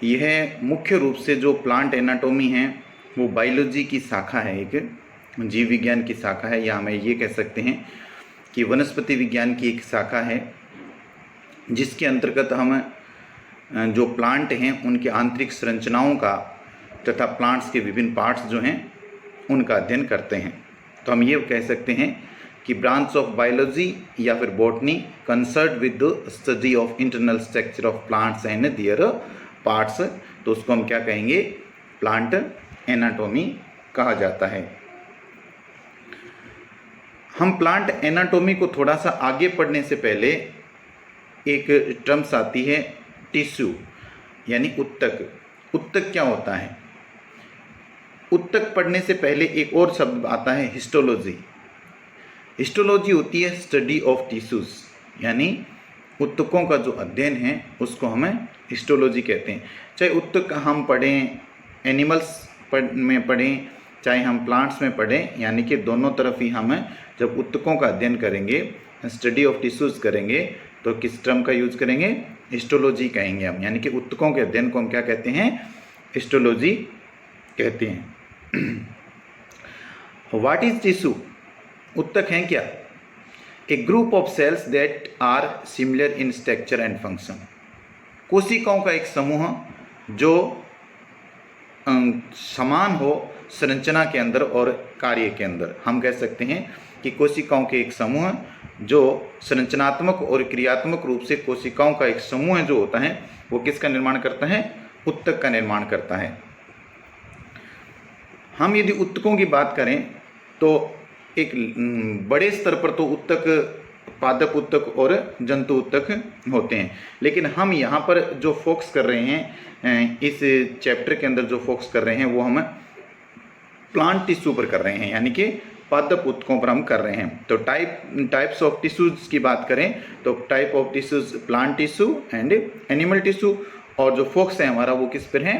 यह मुख्य रूप से जो प्लांट एनाटॉमी है वो बायोलॉजी की शाखा है, एक जीव विज्ञान की शाखा है, या हमें ये कह सकते हैं कि वनस्पति विज्ञान की एक शाखा है, जिसके अंतर्गत हम जो प्लांट हैं उनके आंतरिक संरचनाओं का तथा प्लांट्स के विभिन्न पार्ट्स जो हैं उनका अध्ययन करते हैं। तो हम ये कह सकते हैं कि ब्रांच ऑफ बायोलॉजी या फिर botany concern with the study of internal structure of plants and there parts, तो उसको हम क्या कहेंगे, प्लांट एनाटॉमी कहा जाता है। हम प्लांट एनाटॉमी को थोड़ा सा आगे पढ़ने से पहले एक टर्म्स आती है टिश्यू यानी उत्तक। उत्तक क्या होता है? उत्तक पढ़ने से पहले एक और शब्द आता है हिस्टोलॉजी। हिस्टोलॉजी होती है स्टडी ऑफ टिश्यूज, यानी उत्तकों का जो अध्ययन है उसको हमें हिस्टोलॉजी कहते हैं। चाहे उत्तक हम पढ़ें एनिमल्स में पढ़ें, चाहे हम प्लांट्स में पढ़ें, यानी कि दोनों तरफ ही हम जब उत्तकों का अध्ययन करेंगे, स्टडी ऑफ टिश्यूज करेंगे, तो किस टर्म का यूज करेंगे? हिस्टोलॉजी कहेंगे हम, यानी कि उत्तकों के अध्ययन को हम क्या कहते हैं? हिस्टोलॉजी कहते हैं। What is tissue? उत्तक हैं क्या? A group of cells that are similar in structure and function. कोशिकाओं का एक समूह जो समान हो संरचना के अंदर और कार्य के अंदर। हम कह सकते हैं कि कोशिकाओं के एक समूह जो संरचनात्मक और क्रियात्मक रूप से कोशिकाओं का एक समूह जो होता है वो किसका निर्माण करता है? उत्तक का निर्माण करता है। हम यदि उत्तकों की बात करें तो एक बड़े स्तर पर तो उत्तक पादप उत्तक और जंतु उत्तक होते हैं, लेकिन हम यहाँ पर जो फोकस कर रहे हैं, इस चैप्टर के अंदर जो फोकस कर रहे हैं वो हम प्लांट टिश्यू पर कर रहे हैं, यानी कि पादप उत्तकों पर हम कर रहे हैं। तो टाइप्स ऑफ टिश्यूज की बात करें तो type of tissues plant tissue and animal tissue, और जो फोकस है हमारा वो किस पर है?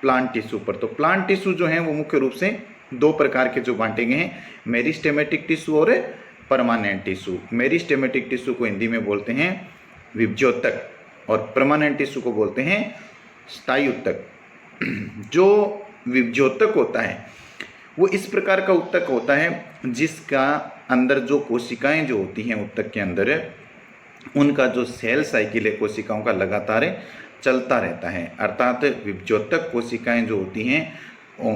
प्लांट टिश्यू पर। तो प्लांट टिश्यू जो हैं वो मुख्य रूप से दो प्रकार के जो बांटे गए हैं, मेरिस्टेमेटिक टिश्यू और परमानेंट टिश्यू। मेरिस्टेमेटिक टिश्यू को हिंदी में बोलते हैं विभज्योतक और परमानेंट टिश्यू को बोलते हैं स्थायी उत्तक। जो विभज्योतक होता है वो इस प्रकार का उत्तक होता है जिसका अंदर जो कोशिकाएं जो होती हैं उत्तक के अंदर, उनका जो सेल साइकिल है कोशिकाओं का लगातार चलता रहता है। अर्थात विभज्योतक कोशिकाएं जो होती हैं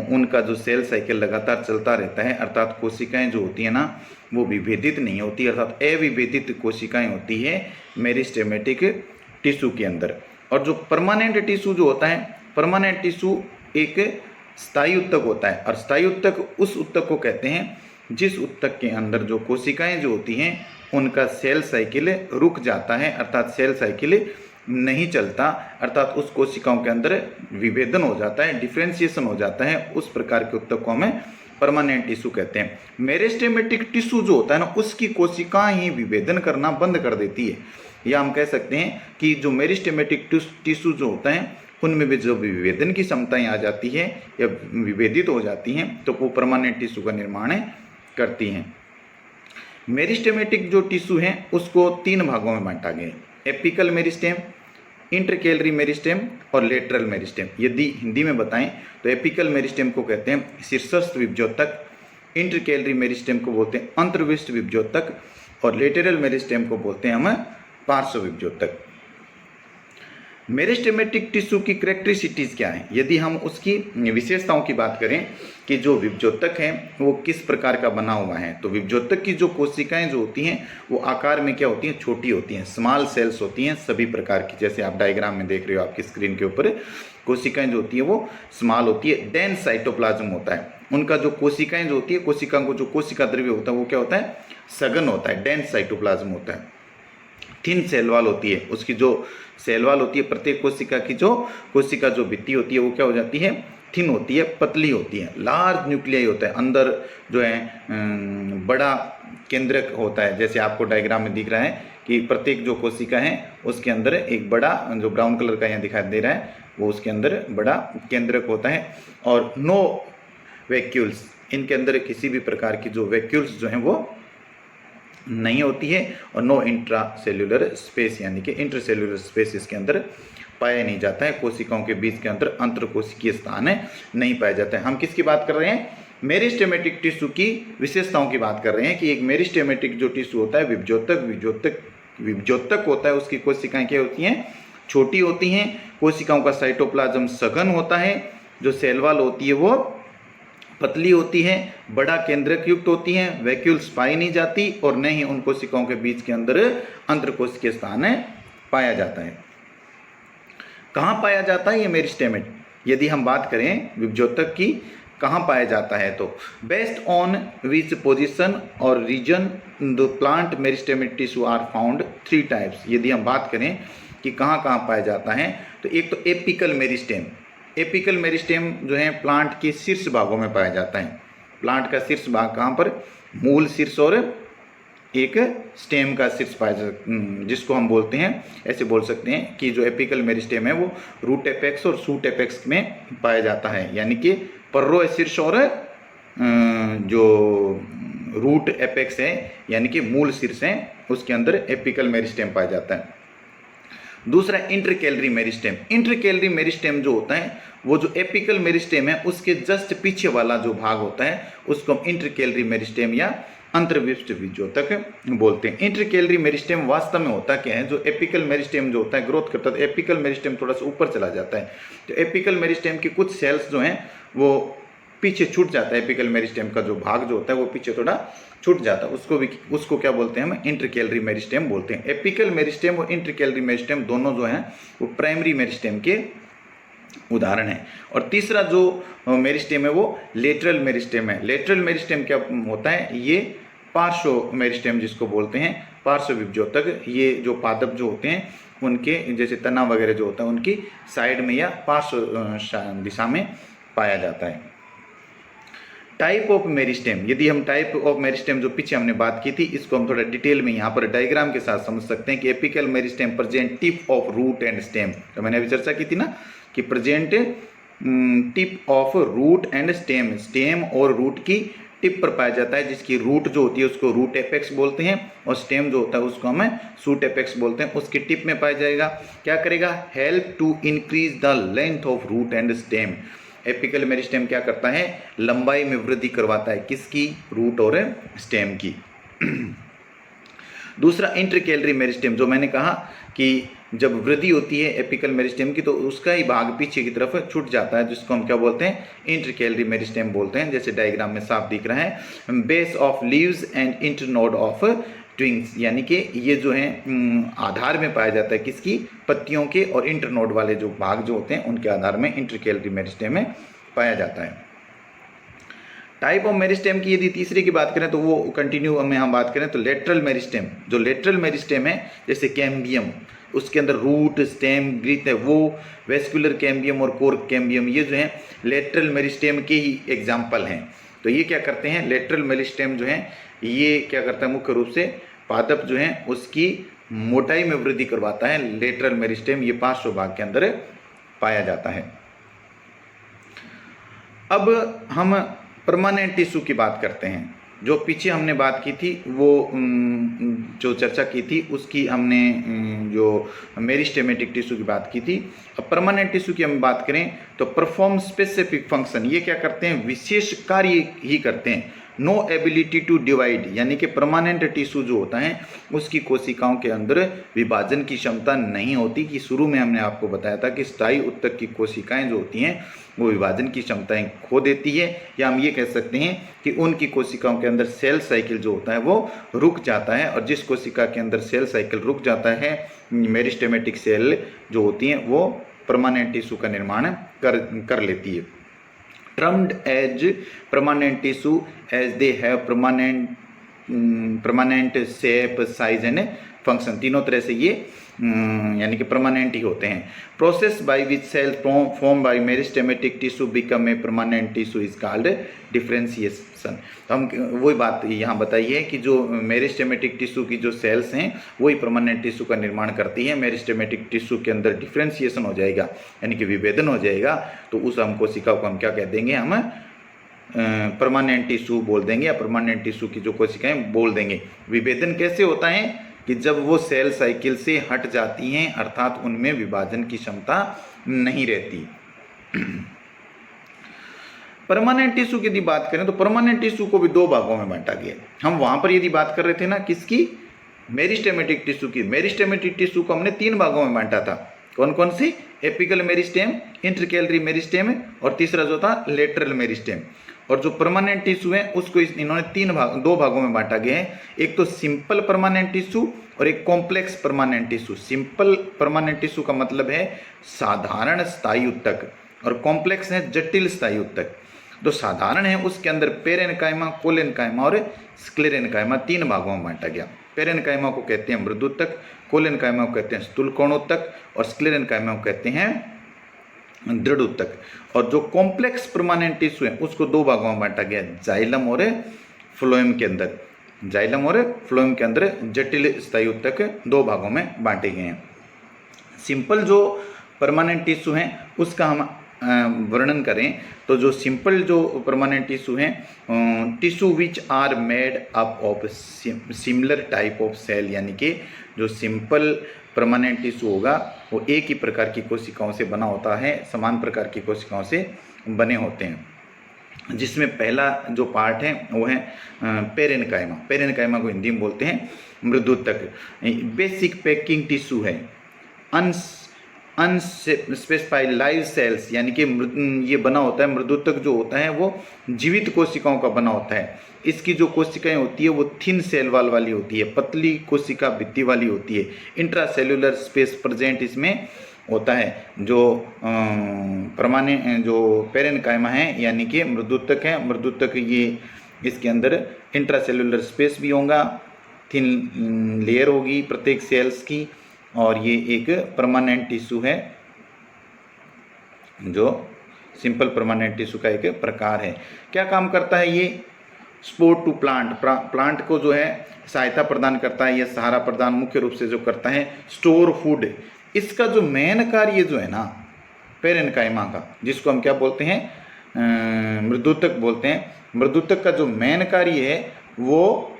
उनका जो सेल साइकिल लगातार चलता रहता है, अर्थात कोशिकाएं जो होती हैं ना वो विभेदित नहीं होती, अर्थात अविभेदित कोशिकाएं होती है मेरिस्टेमेटिक टिश्यू के अंदर। और जो परमानेंट टिश्यू जो होता है, परमानेंट टिश्यू एक स्थायी उत्तक होता है, और स्थायी उत्तक उस उत्तक को कहते हैं जिस उत्तक के अंदर जो कोशिकाएं जो होती हैं उनका सेल साइकिल रुक जाता है, अर्थात सेल साइकिल नहीं चलता, अर्थात उस कोशिकाओं के अंदर विभेदन हो जाता है, डिफ्रेंशिएशन हो जाता है, उस प्रकार के उत्तक को हमें परमानेंट टिश्यू कहते हैं। मेरिस्टेमेटिक टिश्यू जो होता है ना उसकी कोशिकाएं ही विभेदन करना बंद कर देती है, या हम कह सकते हैं कि जो मेरिस्टेमेटिक टिश्यू जो होता है उनमें भी जो विभेदन की क्षमताएं आ जाती है या विभेदित हो जाती हैं तो वो परमानेंट टिश्यू का निर्माण करती हैं। मेरिस्टेमेटिक जो टिश्यू है उसको तीन भागों में बांटा गया है, एपिकल मेरिस्टेम, इंटरकैलरी मेरिस्टेम और लेटरल मेरिस्टेम। यदि हिंदी में बताएं तो एपिकल मेरिस्टेम को कहते हैं शीर्षस्थ विभज्योतक, इंटरकैलरी मेरिस्टेम को बोलते हैं अंतर्विष्ट विभज्योतक, और लेटरल मेरिस्टेम को बोलते हैं हम पार्श्व विभज्योतक। मेरिस्टेमेटिक टिश्यू की कैरेक्टरिस्टिक्स क्या है? यदि हम उसकी विशेषताओं की बात करें कि जो विभज्योतक है वो किस प्रकार का बना हुआ है, तो विभज्योतक की जो कोशिकाएं जो होती हैं वो आकार में क्या होती हैं? छोटी होती हैं, स्मॉल सेल्स होती हैं सभी प्रकार की। जैसे आप डायग्राम में देख रहे हो आपकी स्क्रीन के ऊपर, कोशिकाएं जो होती हैं वो स्मॉल होती है। डेंस साइटोप्लाज्म होता है उनका, जो कोशिकाएं जो होती है, कोशिका को जो कोशिका द्रव्य होता है वो क्या होता है? सघन होता है, डेंस साइटोप्लाज्म होता है। थिन सेल वॉल होती है, उसकी जो सेल वॉल होती है प्रत्येक कोशिका की, जो कोशिका जो भित्ति होती है वो क्या हो जाती है? थिन होती है, पतली होती है। लार्ज न्यूक्लियाई होता है, अंदर जो है बड़ा केंद्रक होता है, जैसे आपको डायग्राम में दिख रहा है कि प्रत्येक जो कोशिका है उसके अंदर एक बड़ा, जो ब्राउन कलर का यहाँ दिखाई दे रहा है वो उसके अंदर बड़ा केंद्रक होता है। और नो वैक्यूल्स, इनके अंदर किसी भी प्रकार की जो वैक्यूल्स जो हैं वो नहीं होती है, और नो इंट्रा सेल्यूलर स्पेस, यानी कि इंटरसेल्यूलर स्पेस इसके अंदर पाया नहीं जाता है, कोशिकाओं के बीच के अंदर अंतरकोशिकीय स्थान नहीं पाया जाता है। हम किसकी बात कर रहे हैं? मेरिस्टेमेटिक टिश्यू की विशेषताओं की बात कर रहे हैं कि एक मेरिस्टेमेटिक जो टिश्यू होता है विभजोतक होता है, उसकी कोशिकाएं क्या होती हैं? छोटी होती हैं। कोशिकाओं का साइटोप्लाज्म सघन होता है, जो सेल वॉल होती है वो पतली होती है, बड़ा केंद्रक युक्त होती हैं, वैक्यूल्स पाई नहीं जाती और न ही उन कोशिकाओं के बीच के अंदर अंतरकोशिकीय स्थान पाया जाता है। कहाँ पाया जाता है ये मेरिस्टेमेट? यदि हम बात करें विभजोतक की, कहाँ पाया जाता है तो बेस्ड ऑन विच पोजीशन और region the plant meristematic tissue are found 3 types. यदि हम बात करें कि कहाँ कहाँ पाया जाता है तो एक तो एपिकल मेरिस्टेम। एपिकल मेरिस्टेम जो है प्लांट के शीर्ष भागों में पाया जाता है। प्लांट का शीर्ष भाग कहाँ पर? मूल शीर्ष और एक स्टेम का शीर्ष पाया जाता, जिसको हम बोलते हैं, ऐसे बोल सकते हैं कि जो एपिकल मेरिस्टेम है वो रूट एपेक्स और शूट एपेक्स में पाया जाता है, यानी कि पर्रो शीर्ष और जो रूट एपेक्स है यानी कि मूल शीर्ष है उसके अंदर एपिकल मेरिस्टेम पाया जाता है। दूसरा इंटरकैलरी मेरिस्टेम। इंटरकैलरी मेरिस्टेम जो होता है वो जो एपिकल मेरिस्टेम है उसके जस्ट पीछे वाला जो भाग होता है उसको हम इंटरकैलरी मेरिस्टेम या अंतर्विष्ट विभजोतक बोलते हैं। इंटरकैलरी मेरिस्टेम वास्तव में होता क्या है? जो एपिकल मेरिस्टेम जो होता है ग्रोथ करता है तो एपिकल मेरिस्टेम थोड़ा सा ऊपर चला जाता है, तो एपिकल मेरिस्टेम के कुछ सेल्स जो हैं वो पीछे छूट जाता है। एपिकल मेरिस्टेम का जो भाग जो होता है वो पीछे थोड़ा छूट जाता है, उसको क्या बोलते हैं? हम इंटरकैलरी मेरिस्टेम बोलते हैं। एपिकल मेरिस्टेम और इंटरकैलरी मेरिस्टेम दोनों जो हैं वो प्राइमरी मेरिस्टेम के उदाहरण है। और तीसरा जो मेरिस्टेम है वो लेटरल मेरिस्टेम है। लेटरल मेरिस्टेम क्या होता है? ये पार्श्व मेरिस्टेम जिसको बोलते हैं, पार्श्व विभजोतक। ये जो पादप जो होते हैं उनके जैसे तना वगैरह जो होता है उनकी साइड में या पार्श्व दिशा में पाया जाता है। Type of meristem. यदि हम टाइप ऑफ मेरिस्टेम जो पीछे हमने बात की थी इसको हम थोड़ा डिटेल में यहाँ पर डायग्राम के साथ समझ सकते हैं कि apical meristem present tip of root and stem. तो मैंने अभी चर्चा की थी ना कि present tip of root and stem, stem और रूट की टिप पर पाया जाता है, जिसकी रूट जो होती है उसको रूट एपेक्स बोलते हैं और स्टेम जो होता है उसको हमें शूट एपेक्स बोलते हैं। उसकी टिप में पाया जाएगा, क्या करेगा? Help to increase the length of root and stem. Apical meristem क्या करता है? लंबाई में वृद्धि करवाता है, किसकी? रूट और स्टेम की। दूसरा इंटरकैलरी मेरिस्टेम, जो मैंने कहा कि जब वृद्धि होती है एपिकल मेरिस्टेम की तो उसका ही भाग पीछे की तरफ छूट जाता है, जिसको हम क्या बोलते हैं? इंटरकैलरी मेरिस्टेम बोलते हैं। जैसे डायग्राम में साफ दिख रहा है, base of leaves and internode of twigs, यानी कि ये जो है आधार में पाया जाता है, किसकी? पत्तियों के, और इंटरनोड वाले जो भाग जो होते हैं उनके आधार में इंटरकैलरी मेरिस्टेम में पाया जाता है। टाइप ऑफ मेरिस्टेम की यदि तीसरे की बात करें तो वो कंटिन्यू में हम बात करें तो लेटरल मेरिस्टेम। जो लेटरल मेरिस्टेम है जैसे कैम्बियम, उसके अंदर रूट स्टेम ग्रीथ है, वो वेस्कुलर कैम्बियम और कोर कैम्बियम ये जो है लेटरल मेरिस्टेम के ही एग्जाम्पल हैं। तो ये क्या करते हैं? लेटरल मेरिस्टेम जो है ये क्या करता है? मुख्य रूप से पादप जो है उसकी मोटाई में वृद्धि करवाता है। लेटरल मेरिस्टेम ये पार्श्व भाग के अंदर पाया जाता है। अब हम परमानेंट टिश्यू की बात करते हैं। जो पीछे हमने बात की थी वो जो चर्चा की थी उसकी हमने जो मेरिस्टेमेटिक टिश्यू की बात की थी। अब परमानेंट टिश्यू की हम बात करें तो परफॉर्म स्पेसिफिक फंक्शन, ये क्या करते हैं? विशेष कार्य ही करते हैं। नो एबिलिटी टू डिवाइड, यानी कि परमानेंट टिश्यू जो होता है उसकी कोशिकाओं के अंदर विभाजन की क्षमता नहीं होती। कि शुरू में हमने आपको बताया था कि स्थायी उत्तक की कोशिकाएं जो होती हैं वो विभाजन की क्षमताएं खो देती है, या हम ये कह सकते हैं कि उनकी कोशिकाओं के अंदर सेल साइकिल जो होता है वो रुक जाता है। और जिस कोशिका के अंदर सेल साइकिल रुक जाता है, मेरिस्टेमेटिक सेल जो होती हैं वो परमानेंट टिश्यू का निर्माण कर लेती है। Termed as permanent tissue as they have permanent shape, size and function। तीनों तरह से ये यानी कि परमानेंट ही होते हैं। Process by which cell form by meristematic tissue become a permanent tissue is called differentiation. तो हम वही बात यहाँ बताई है कि जो मेरिस्टेमेटिक टिश्यू की जो सेल्स हैं वही परमानेंट टिश्यू का निर्माण करती है। मेरिस्टेमेटिक टिश्यू के अंदर डिफरेंशिएशन हो जाएगा यानी कि विभेदन हो जाएगा, तो उस हम कोशिका को हम क्या कह देंगे? हम परमानेंट टिश्यू बोल देंगे या परमानेंट टिश्यू की जो कोशिकाएं बोल देंगे। विभेदन कैसे होता है? कि जब वो सेल साइकिल से हट जाती हैं, अर्थात उनमें विभाजन की क्षमता नहीं रहती। परमानेंट टिश्यू की यदि बात करें तो परमानेंट टिश्यू को भी दो भागों में बांटा गया। हम वहां पर यदि बात कर रहे थे ना किसकी, मेरिस्टेमेटिक टिश्यू की। मेरिस्टेमेटिक टिश्यू को हमने तीन भागों में बांटा था। कौन कौन सी, एपिकल मेरिस्टेम, इंटरकैलरी मेरिस्टेम और तीसरा जो था लेटरल मेरिस्टेम। और जो परमानेंट टिश्यू है उसको इन्होंने दो भागों में बांटा गया है। एक तो सिंपल परमानेंट टिश्यू और एक complex permanent tissue. Simple permanent tissue का मतलब है साधारण स्थायी उत्तक और कॉम्प्लेक्स है जटिल स्थायी उत्तक। जो साधारण है उसके अंदर पेरेन्काइमा, कोलेन्काइमा और स्क्लेरेन्काइमा तीन भागों में बांटा गया। पेरेन्काइमा को कहते हैं मृदुत्तक, कोलेन्काइमा को कहते हैं स्थूलकोणोत्तक और स्क्लेरेन्काइमा को कहते हैं दृढ़ उत्तक। और जो कॉम्प्लेक्स परमानेंट टिश्यू है उसको दो भागों में बांटा गया, जाइलम और फ्लोएम के अंदर। जाइलम और फ्लोएम के अंदर जटिल स्थायी उत्तक दो भागों में बांटे गए हैं। सिंपल जो परमानेंट टिश्यू है उसका हम वर्णन करें तो जो सिंपल जो परमानेंट टिश्यू हैं, tissue which are made up of similar type of cell, यानी कि जो सिंपल परमानेंट टिश्यू होगा वो एक ही प्रकार की कोशिकाओं से बना होता है, समान प्रकार की कोशिकाओं से बने होते हैं। जिसमें पहला जो पार्ट है वो है पेरेन्काइमा। पेरेन्काइमा को हिंदी में बोलते हैं मृदुत्तक। बेसिक पैकिंग टिश्यू है, अनस्पेसिफाइड लाइव सेल्स, यानी कि ये बना होता है, मृदुत्तक जो होता है वो जीवित कोशिकाओं का बना होता है। इसकी जो कोशिकाएं होती है वो थिन सेल वाल वाली होती है, पतली कोशिका भित्ति वाली होती है। इंट्रासेल्युलर स्पेस प्रेजेंट इसमें होता है। जो जो पेरेन्काइमा है यानी कि मृदुत्तक है, मृदुत्तक ये इसके अंदर इंट्रासेल्युलर स्पेस भी होगा, थिन लेयर होगी प्रत्येक सेल्स की, और ये एक परमानेंट टिश्यू है जो सिंपल परमानेंट टिश्यू का एक प्रकार है। क्या काम करता है ये, सपोर्ट टू प्लांट, प्लांट को जो है सहायता प्रदान करता है, यह सहारा प्रदान मुख्य रूप से जो करता है। स्टोर फूड, इसका जो मेन कार्य जो है ना पेरेन्काइमा का, जिसको हम क्या बोलते हैं, मृदुत्तक बोलते हैं। मृदुत्तक का जो मेन कार्य है वो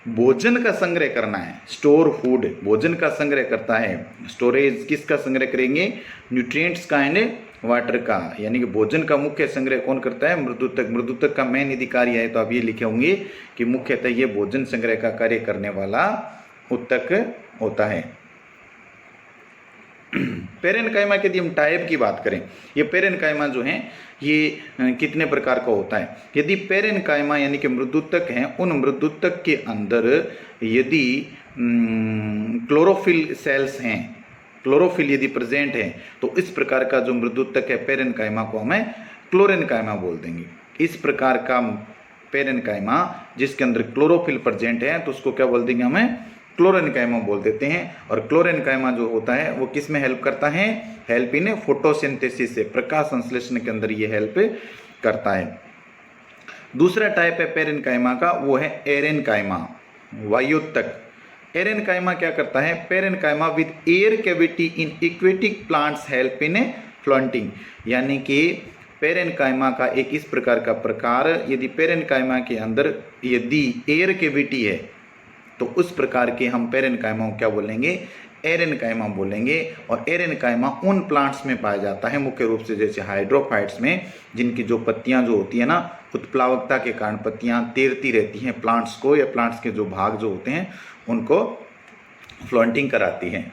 भोजन का संग्रह करना है। स्टोर फूड, भोजन का संग्रह करता है। स्टोरेज किसका संग्रह करेंगे, न्यूट्रिएंट्स का एंड वाटर का, यानी कि भोजन का मुख्य संग्रह कौन करता है, मृदुत्तक। मृदुत्तक का मेन यदि कार्य है तो आप ये लिखे होंगे कि मुख्यतः ये भोजन संग्रह का कार्य करने वाला उत्तक होता है। पेरेन्काइमा के यदि हम टाइप की बात करें, ये पेरेन्काइमा जो है ये कितने प्रकार का होता है। यदि पेरेन्काइमा यानी कि मृदुत्तक हैं, उन मृदुत्तक के अंदर यदि क्लोरोफिल सेल्स हैं, क्लोरोफिल यदि प्रेजेंट है तो इस प्रकार का जो मृदुत्तक है पेरेन्काइमा को हमें क्लोरेन्काइमा बोल देंगे। इस प्रकार का पेरेन्काइमा जिसके अंदर क्लोरोफिल प्रेजेंट है तो उसको क्या बोल देंगे, हमें क्लोरेन्काइमा बोल देते हैं। और क्लोरेन्काइमा जो होता है वो किस में हेल्प करता है, हेल्प इन फोटोसिंथेसिस से, प्रकाश संश्लेषण के अंदर ये हेल्प करता है। दूसरा टाइप है पेरेन्काइमा का, वो है एरेन्काइमा, वायुत्तक। एरेन्काइमा क्या करता है, parenchyma with air cavity in aquatic plants help in floating, यानी कि पेरेन्काइमा का एक इस प्रकार का प्रकार, यदि पेरेन्काइमा के अंदर यदि एयर कैविटी है तो उस प्रकार के हम पेरेन्काइमा को क्या बोलेंगे, एरेन्काइमा बोलेंगे। और एरेन्काइमा उन प्लांट्स में पाया जाता है मुख्य रूप से जैसे हाइड्रोफाइट्स में, जिनकी जो पत्तियां जो होती है ना, उत्प्लावकता के कारण पत्तियां तैरती रहती हैं प्लांट्स को, या प्लांट्स के जो भाग जो होते हैं उनको फ्लोटिंग कराती हैं।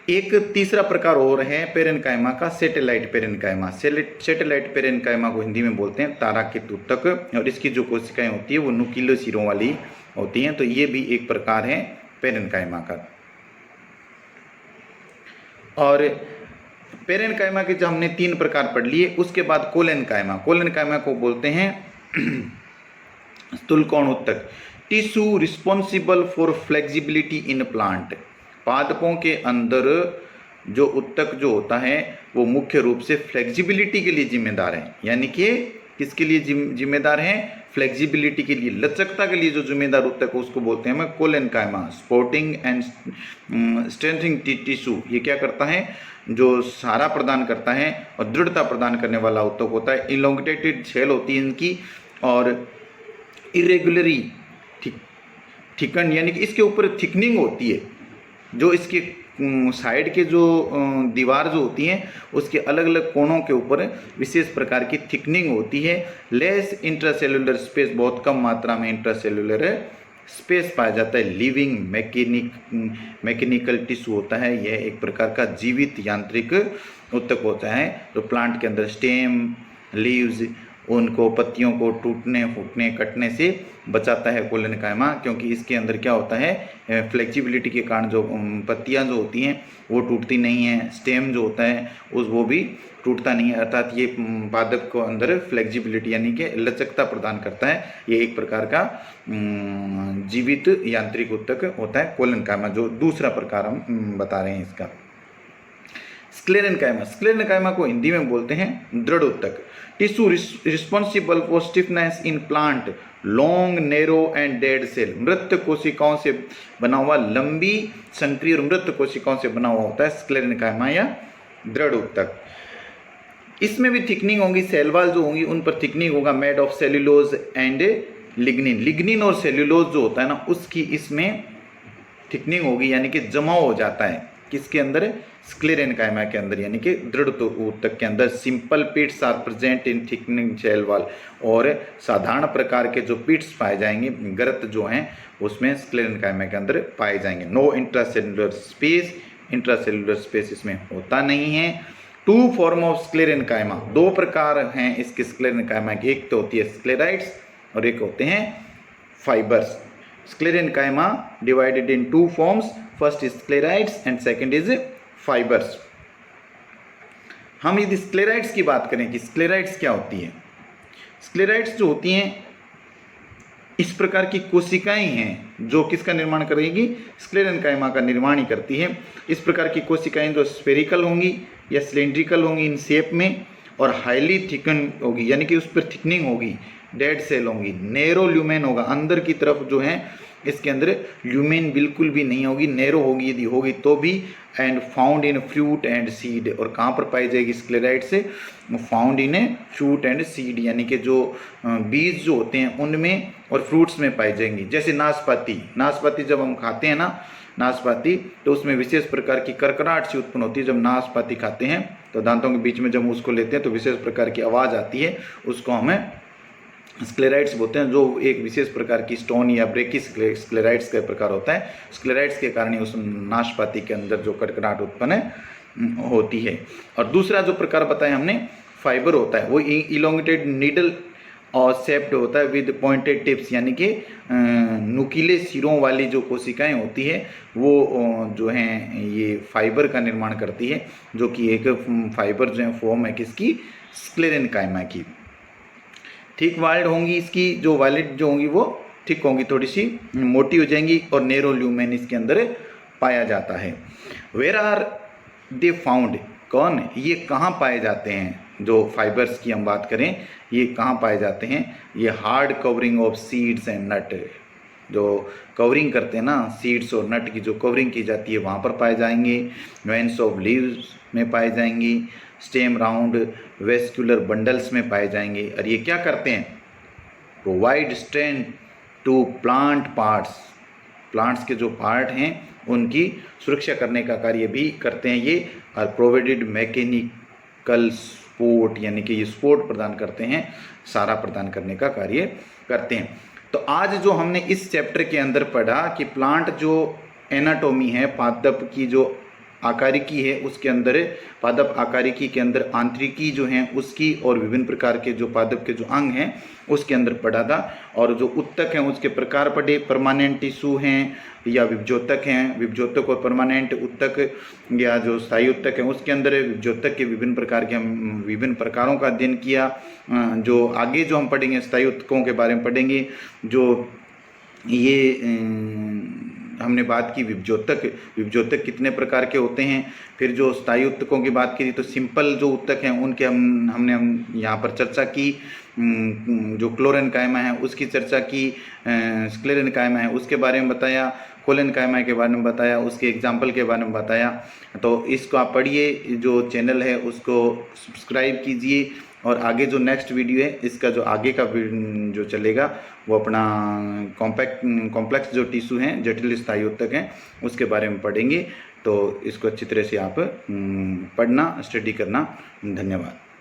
एक तीसरा प्रकार और है पेरेन्काइमा का, सैटेलाइट पेरेन्काइमा। सैटेलाइट पेरेन्काइमा को हिंदी में बोलते हैं ताराकित उत्तक, और इसकी जो कोशिकाएं होती है वो नुकीले सिरों वाली होती हैं। तो ये भी एक प्रकार है पेरेन्काइमा का। और पेरेन्काइमा के जो हमने तीन प्रकार पढ़ लिए, उसके बाद कोलेन्काइमा। कोलेन्काइमा को बोलते हैं स्थूलकोण उत्तक, tissue responsible for flexibility in plant. पादपों के अंदर जो उत्तक जो होता है वो मुख्य रूप से फ्लेक्सिबिलिटी के लिए जिम्मेदार है, यानी कि किसके लिए जिम्मेदार है, फ्लेक्सिबिलिटी के लिए, लचकता के लिए जो जिम्मेदार उत्तक है उसको बोलते हैं हमें collenchyma. Supporting and strengthening tissue, ये क्या करता है, जो सहारा प्रदान करता है और दृढ़ता प्रदान करने वाला उत्तक होता है। इलोंगेटेड शेल होती है इनकी, और इरेगुलरी, ठीक, थिकन यानी कि इसके ऊपर थिकनिंग होती है, जो इसके साइड के जो दीवार जो होती हैं उसके अलग अलग कोणों के ऊपर विशेष प्रकार की थिकनिंग होती है। लेस इंट्रासेलुलर स्पेस, बहुत कम मात्रा में इंट्रासेलुलर स्पेस पाया जाता है। लिविंग मैकेनिकल टिश्यू होता है, यह एक प्रकार का जीवित यांत्रिक ऊतक होता है जो प्लांट के अंदर स्टेम, लीव्स, उनको पत्तियों को टूटने फूटने कटने से बचाता है कोलेनकाइमा, क्योंकि इसके अंदर क्या होता है फ्लेक्सिबिलिटी के कारण जो पत्तियां जो होती हैं वो टूटती नहीं हैं, स्टेम जो होता है वो भी टूटता नहीं है, अर्थात ये पादप को अंदर फ्लेक्सिबिलिटी यानी कि लचकता प्रदान करता है। ये एक प्रकार का जीवित यांत्रिक ऊतक होता है कोलेनकाइमा, जो दूसरा प्रकार हम बता रहे हैं इसका। स्क्लेरेनकाइमा, स्क्लेरेनकाइमा को हिंदी में बोलते हैं दृढ़ ऊतक। Tissue responsible for stiffness in plant, long narrow and dead cell, मृत कोशिकाओं से बना हुआ, लंबी संक्रिय और मृत कोशिकाओं से बना हुआ होता है स्क्लेरेनकाइमा या दृढ़ ऊतक। इसमें भी थिकनिंग होगी, सेल वॉल जो होंगी उन पर थिकनिंग होगा, made of cellulose and lignin. Lignin और सेल्यूलोज जो होता है ना उसकी इसमें थिकनिंग होगी, यानी कि जमा हो जाता है किसके अंदर, स्क्लेरेनकाइमा के अंदर, यानी कि दृढ़ ऊतक के अंदर। Simple pits are present in thickening cell wall, और साधारण प्रकार के जो पिट्स पाए जाएंगे, गर्त जो हैं उसमें स्क्लेरेनकाइमा के अंदर पाए जाएंगे। No intracellular space, intracellular space इसमें होता नहीं है। टू फॉर्म ऑफ स्क्लेरेनकाइमा, दो प्रकार हैं इसके स्क्लेरेनकाइमा के, एक तो होती है स्क्लेराइड्स और एक होते हैं fibres. Sclerenchyma divided in two forms, first is sclereids and second is fibres. हम यदि स्क्लेराइड्स की बात करें कि स्क्लेराइड्स क्या होती है, स्क्लेराइड्स जो होती हैं इस प्रकार की कोशिकाएं हैं जो किसका निर्माण करेगी, स्क्लेरेनकाइमा का निर्माण ही करती है। इस प्रकार की कोशिकाएं जो स्फेरिकल होंगी या सिलेंड्रिकल होंगी इन शेप में, और हाईली थिकन होगी यानी कि उस पर थिकनिंग होगी, डेड सेल होंगी, नैरो ल्यूमेन होगा, अंदर की तरफ जो है इसके अंदर ल्यूमेन बिल्कुल भी नहीं होगी, नैरो होगी, यदि होगी तो भी। And found in fruit and seed, और कहाँ पर पाई जाएगी स्क्लेराइड से, found in fruit and seed, यानी कि जो बीज जो होते हैं उनमें और फ्रूट्स में पाई जाएंगी। जैसे नाशपाती, नाशपाती जब हम खाते हैं ना नाशपाती, तो उसमें विशेष प्रकार की करकराहट सी उत्पन्न होती है। जब नाशपाती खाते हैं तो दांतों के बीच में जब उसको लेते हैं तो विशेष प्रकार की आवाज़ आती है, उसको हमें स्क्लेराइड्स बोलते हैं, जो एक विशेष प्रकार की स्टोन या ब्रेकी स्क्लेराइड्स का प्रकार होता है। स्क्लेराइड्स के कारण ही उस नाशपाती के अंदर जो कड़कड़ाहट उत्पन्न होती है। और दूसरा जो प्रकार बताया हमने फाइबर होता है, वो इलोंगेटेड नीडल और शेप्ड होता है विद पॉइंटेड टिप्स, यानी कि नुकीले सिरों वाली जो कोशिकाएं होती है वो जो हैं ये फाइबर का निर्माण करती है, जो कि एक फाइबर जो है फॉर्म है किसकी, स्क्लेरेनकाइमा की। थिक वाइल्ड होंगी, इसकी जो वाइलेट जो होंगी वो थिक होंगी, थोड़ी सी मोटी हो जाएंगी, और नैरो ल्यूमेन इसके अंदर पाया जाता है। वेयर आर दे फाउंड, कौन ये कहाँ पाए जाते हैं, जो फाइबर्स की हम बात करें ये कहाँ पाए जाते हैं, ये hard covering of seeds and nut, जो कवरिंग करते हैं ना सीड्स और नट की जो कवरिंग की जाती है वहाँ पर पाए जाएंगे। वेंस ऑफ लीव्स में पाए जाएंगी, स्टेम राउंड वेस्कुलर बंडल्स में पाए जाएंगे। और ये क्या करते हैं, provide strength to plant parts, plants के जो पार्ट हैं उनकी सुरक्षा करने का कार्य भी करते हैं ये। और प्रोवाइडेड मैकेनिकल सपोर्ट, यानी कि ये सपोर्ट प्रदान करते हैं, सारा प्रदान करने का कार्य करते हैं। तो आज जो हमने इस चैप्टर के अंदर पढ़ा कि प्लांट जो एनाटोमी है, पादप की जो आकारिकी है उसके अंदर, पादप आकारिकी के अंदर आंतरिकी जो हैं उसकी, और विभिन्न प्रकार के जो पादप के जो अंग हैं उसके अंदर पढ़ा था। और जो उत्तक हैं उसके प्रकार पढ़े, परमानेंट टिश्यू हैं या विभज्योतक हैं, विभज्योतक और परमानेंट उत्तक या जो स्थायी उत्तक हैं उसके अंदर विभज्योतक के विभिन्न प्रकार के हम विभिन्न प्रकारों का अध्ययन किया। जो आगे जो हम पढ़ेंगे स्थायी उत्तकों के बारे में पढ़ेंगे, जो ये हमने बात की विभज्योतक कितने प्रकार के होते हैं। फिर जो स्थायी उत्तकों की बात करी तो सिंपल जो उत्तक हैं उनके हमने यहाँ पर चर्चा की। जो क्लोरेनकाइमा है उसकी चर्चा की, स्क्लेरेनकाइमा है उसके बारे में बताया, कोलेनकाइमा के बारे में बताया, उसके एग्जाम्पल के बारे में बताया। तो इसको आप पढ़िए, जो चैनल है उसको सब्सक्राइब कीजिए, और आगे जो नेक्स्ट वीडियो है, इसका जो आगे का जो चलेगा वो अपना कॉम्प्लेक्स जो टिश्यू हैं, जटिल स्थायी ऊतक हैं, उसके बारे में पढ़ेंगे। तो इसको अच्छी तरह से आप पढ़ना, स्टडी करना। धन्यवाद।